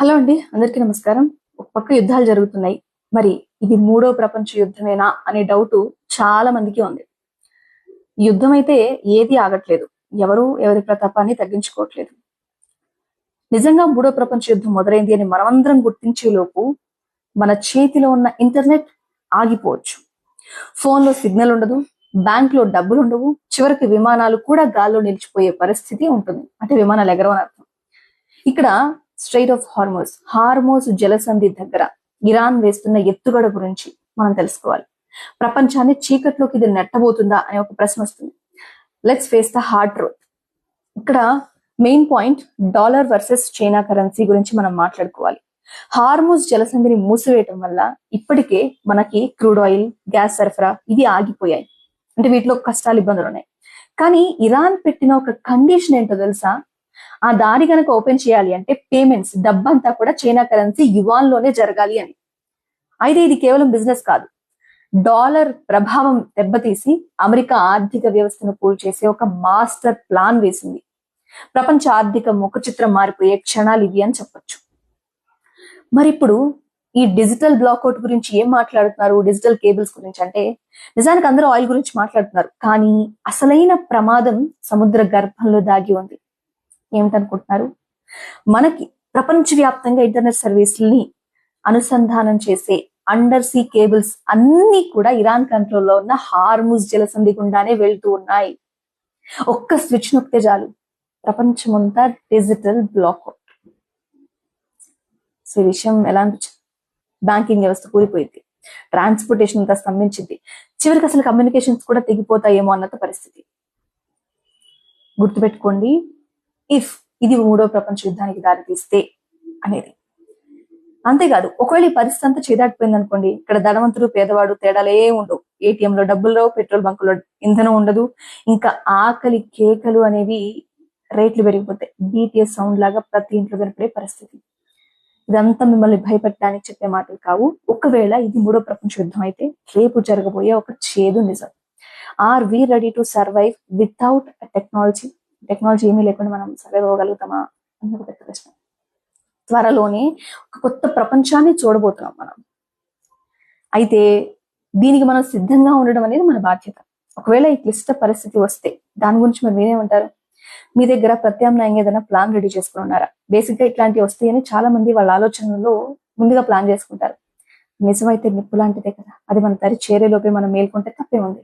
Hello అండి, అందరికీ నమస్కారం. ఒక పక్క యుద్ధాలు జరుగుతున్నాయి. మరి ఇది మూడో ప్రపంచ యుద్ధమేనా అనే డౌట్ చాలా మందికి ఉంది. యుద్ధం అయితే ఏది ఆగట్లేదు. ఎవరు ఎవరి ప్రతాపాన్ని తగ్గించుకోవట్లేదు. నిజంగా మూడో ప్రపంచ యుద్ధం మొదలైంది అని మనమందరం గుర్తించే లోపు మన చేతిలో ఉన్న ఇంటర్నెట్ ఆగిపోవచ్చు. ఫోన్లో సిగ్నల్ ఉండదు, బ్యాంక్ లో డబ్బులు ఉండవు, చివరికి విమానాలు కూడా గాల్లో నిలిచిపోయే పరిస్థితి ఉంటుంది. అంటే విమానాలు ఎగరవని అర్థం. ఇక్కడ స్ట్రైట్ ఆఫ్ హార్మోస్ జలసంధి దగ్గర ఇరాన్ వేస్తున్న ఎత్తుగడ గురించి మనం తెలుసుకోవాలి. ప్రపంచాన్ని చీకట్లోకి ఇది నెట్టబోతుందా అనే ఒక ప్రశ్న వస్తుంది. Let's face the hard truth. ఇక్కడ main point dollar versus China currency గురించి మనం మాట్లాడుకోవాలి. హార్మోస్ జలసంధిని మూసివేయటం వల్ల ఇప్పటికే మనకి క్రూడ్ ఆయిల్, గ్యాస్ సరఫరా ఇది ఆగిపోయాయి. అంటే వీటిలో కష్టాలు, ఇబ్బందులు ఉన్నాయి. కానీ ఇరాన్ పెట్టిన ఒక కండిషన్ ఏంటో తెలుసా? ఆ దారి కనుక ఓపెన్ చేయాలి అంటే పేమెంట్స్ డబ్బంతా కూడా చైనా కరెన్సీ యువాన్ లోనే జరగాలి అని. అయితే ఇది కేవలం బిజినెస్ కాదు, డాలర్ ప్రభావం దెబ్బతీసి అమెరికా ఆర్థిక వ్యవస్థను కూల్చేసే ఒక మాస్టర్ ప్లాన్ వేసింది. ప్రపంచ ఆర్థిక ముఖ చిత్రం మారిపోయే క్షణాలు ఇవి అని చెప్పొచ్చు. మరి ఇప్పుడు ఈ డిజిటల్ బ్లాక్అవుట్ గురించి ఏం మాట్లాడుతున్నారు, డిజిటల్ కేబుల్స్ గురించి అంటే నిజానికి అందరూ ఆయిల్ గురించి మాట్లాడుతున్నారు, కానీ అసలైన ప్రమాదం సముద్ర గర్భంలో దాగి ఉంది. ఏమిటనుకుంటున్నారు? మనకి ప్రపంచవ్యాప్తంగా ఇంటర్నెట్ సర్వీసుల్ని అనుసంధానం చేసే అండర్ సీ కేబుల్స్ అన్ని కూడా ఇరాన్ కంట్రోల్లో ఉన్న హార్ముజ్ జలసంధి గుండానే వెళ్తూ ఉన్నాయి. ఒక్క స్విచ్ నొక్కితే చాలు, ప్రపంచమంతా డిజిటల్ బ్లాక్అవుట్. సో ఈ విషయం ఎలా అనిపించింది? బ్యాంకింగ్ వ్యవస్థ కూలిపోయింది, ట్రాన్స్పోర్టేషన్ అంతా స్తంభించింది, చివరికి అసలు కమ్యూనికేషన్స్ కూడా తెగిపోతాయేమో అన్నత పరిస్థితి. గుర్తుపెట్టుకోండి, ఇఫ్ ఇది మూడో ప్రపంచ యుద్ధానికి దారితీస్తే అనేది. అంతేకాదు, ఒకవేళ ఈ పరిస్థితి అంతా చేదాటిపోయింది అనుకోండి, ఇక్కడ ధనవంతుడు పేదవాడు తేడాలే ఉండవు. ఏటీఎంలో డబ్బులు రావు, పెట్రోల్ బంకులో ఇంధనం ఉండదు, ఇంకా ఆకలి కేకలు అనేవి రేట్లు పెరిగిపోతాయి. బీటీఎస్ సౌండ్ లాగా ప్రతి ఇంట్లో వినపడే పరిస్థితి. ఇదంతా మిమ్మల్ని భయపెట్టడానికి చెప్పే మాటలు కావు. ఒకవేళ ఇది మూడో ప్రపంచ యుద్ధం అయితే రేపు జరగబోయే ఒక చేదు నిజం. Are we ready to survive without technology? Technology ఏమీ లేకుండా మనం సర్వైవ్ అవ్వగలుగుతామా అన్నది పెద్ద ప్రశ్న. త్వరలోనే ఒక కొత్త ప్రపంచాన్ని చూడబోతున్నాం మనం. అయితే దీనికి మనం సిద్ధంగా ఉండడం అనేది మన బాధ్యత. ఒకవేళ ఈ క్లిష్ట పరిస్థితి వస్తే దాని గురించి మీరు మీరేమంటారు? మీ దగ్గర ప్రత్యామ్నాయంగా ఏదైనా ప్లాన్ రెడీ చేసుకుని ఉన్నారా? బేసిక్ గా ఇట్లాంటివి వస్తాయని చాలా మంది వాళ్ళ ఆలోచనలో ముందుగా ప్లాన్ చేసుకుంటారు. నిజమైతే నిప్పు లాంటిదే కదా, అది మన తరి చేరేలోపే మనం మేల్కొంటే తప్పే ఉంది.